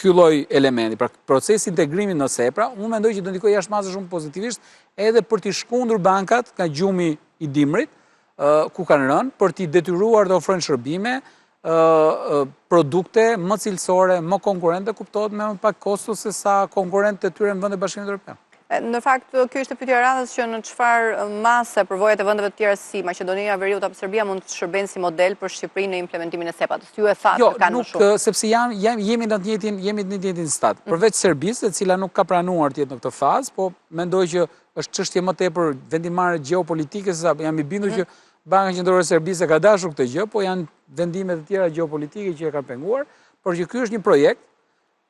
ky lloj elementi, pra procesi integrimit në SEPRA, unë mendoj që do ndikojë jashtëmase shumë pozitivisht edhe për t'i shkundur bankat nga gjumi i dimrit, ku kanë rënë, për t'i detyruar të ofrojnë shërbime, produkte më cilësore, më konkurrente, kuptohet me më pak kosto se sa konkurrentët e tyre në vendet e Bashkimit Evropian. Në fakt, kjo ishte pyetja e radhës që në çfarë mase përvojat e vendeve të tjera si Maqedonia e Veriut apo Serbia mund të shërbejnë si model për Shqipërinë në implementimin e SEPA-s. Ju e thatë që kanë më shumë. Jo, nuk, sepse jemi në të njëjtin stad. Përveç Serbisë, e cila nuk ka pranuar të jetë në këtë fazë, po mendoj që është çështje më tepër vendimare gjeopolitike, se jam i bindur që Banka Qendrore e Serbisë ka dashur këtë gjë, po janë vendime të tjera gjeopolitike që e kanë penguar, por që ky është një projekt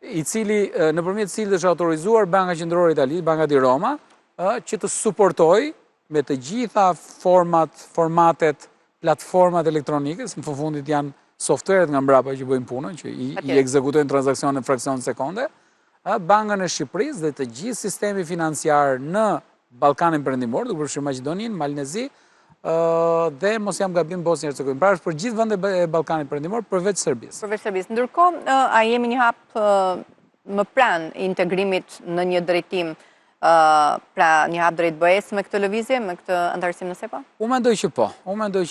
i cili nëpërmjet cilit është autorizuar Banka Qendrore e Italisë, Banka di Roma, që të suportojë me të gjitha formatet, platformat elektronike, në fundit janë software-et nga mbrapa që bëjnë punën, që i ekzekutojnë transakcione në fraksion sekonde, Bankën e Shqipërisë dhe të gjithë sistemi financiar në Ballkanin Perëndimor, duke përfshirë Maqedoninë, Malnezi, dhe mos jam gabim Bosnjë Hercegovinë. Pra është për gjithë vendet e Ballkanit Perëndimor përveç Serbisë. Përveç Serbisë. Ndërkohë, a jemi një hap më pranë integrimit në një drejtim, pra një hap drejt BE-s me këtë lëvizje, me këtë antarësim në SEPA? Unë mendoj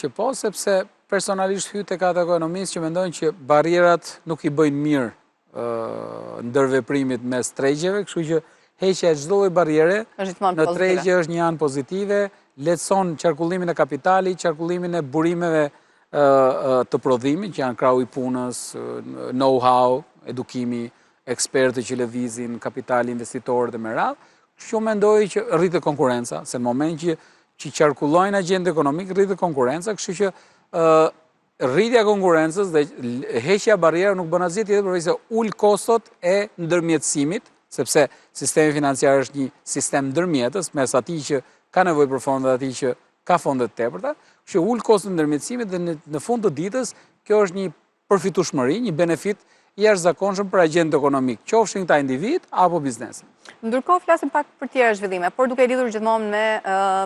që po, sepse personalisht hyj tek ata ekonomistë që mendojnë që barrierat nuk i bëjnë mirë ndërveprimit mes tregjeve, kështu që heqja e çdo lloji barriere në tregje është një anë pozitive, lehtëson qarkullimin e kapitalit, qarkullimin e burimeve të prodhimit, që janë krahu i punës, know-how, edukimi, ekspertë që lëvizin, kapitali investitor dhe me radhë. Kështu mendoj që rritet konkurenca, se në moment që qarkullojnë agjendë ekonomik, rritet konkurenca, kështu që rritja konkurencës dhe heqja barrierave nuk bën asgjë tjetër përveç se ul kostot e ndërmjetësimit, sepse sistemi financiar është një sistem ndërmjetës mes atij që ka nevojë për fonde dhe atij që ka fonde të tepërta, kështu që ul kostot e ndërmjetësimit dhe në fund të ditës kjo është një përfitueshmëri, një benefit i jashtëzakonshëm për agjendën ekonomik, qofshin këta individ apo biznese. Ndërkohë flasim pak për tjera zhvillime, por duke lidhur gjithmonë me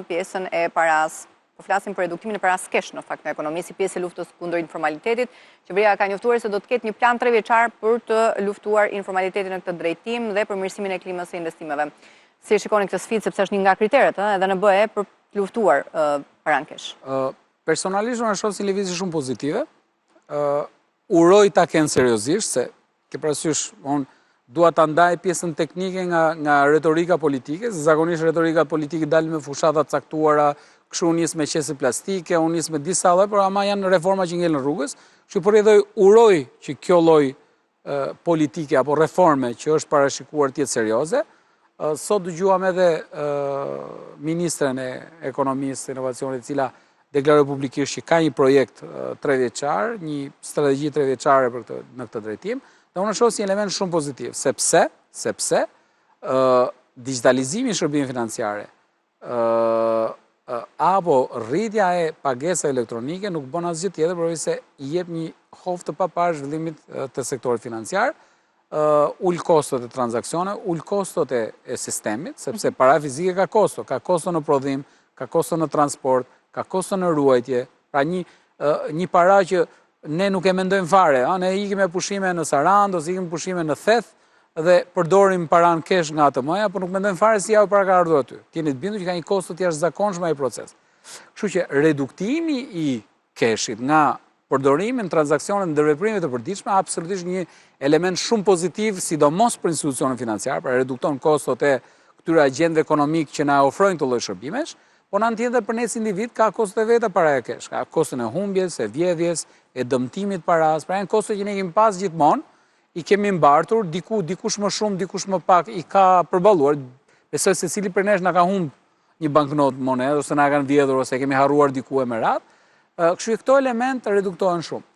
pjesën e paras. Po flasim për edukimin e paras kesh në fakt në ekonomi si pjesë e luftës kundër informalitetit. Qeveria ka njoftuar se do të ketë një plan 3 vjeçar për të luftuar informalitetin në këtë drejtim dhe përmirësimin e klimës së investimeve. Si e shikoni këtë sfidë, sepse është një nga kriteret edhe në BE për të luftuar paran kesh? Personalisht unë e shoh si lëvizje shumë pozitive. Uroj ta kenë seriozisht, se ke parasysh unë dua ta ndaj pjesën teknike nga retorika politike, se zakonisht retorika politike dalin me fushata të caktuara, kështu unë nis me qese plastike, unë nis me disa lloje, por ama janë reforma që ngelen rrugës. Kështu por edhe uroj që kjo lloj politike apo reforme që është parashikuar të jetë serioze. Sot dëgjuam edhe ministren e ekonomisë dhe inovacionit, e cila deklaroi publikisht që ka një projekt 3 vjeçar, një strategji 3 vjeçare në këtë drejtim, dhe unë e shoh si element shumë pozitiv, sepse digitalizimi i shërbimeve financiare apo rritja e pagesave elektronike nuk bën asgjë tjetër përveç se i jep një hovë të paparë zhvillimit të sektorit financiar, ul kostot e transaksioneve, ul kostot e sistemit, sepse para fizike ka kosto në prodhim, ka kosto në transport, ka kosto në ruajtje, pra një para që ne nuk e mendojmë fare, ne ikim me pushime në Sarandë ose ikim pushime në Theth dhe përdorim paran kesh nga ATM-ja, por nuk mendojmë fare si ajo para ka ardhur aty. Jeni të bindur që ka një kosto të jashtëzakonshëm ai proces. Kështu që reduktimi i keshit nga përdorimi në transakcione ndërveprime të përditshme absolutisht një element shumë pozitiv, sidomos për institucionet financiare, pra redukton kostot e këtyre agjendëve ekonomik që na ofrojnë të lloj shërbimesh, por në anë tjetër për ne si individ ka kostot e veta para e kesh, ka koston e humbjes, e vjedhjes, e dëmtimit paras, pra janë kostot që ne kemi pas gjithmonë, i kemi mbartur, dikush më shumë, dikush më pak, i ka përballuar. Besoj se cili për nesh na ka humb një banknot monedë, ose na kanë vjedhur, ose kemi harruar diku e me radhë. Kështu që këto element reduktohen shumë.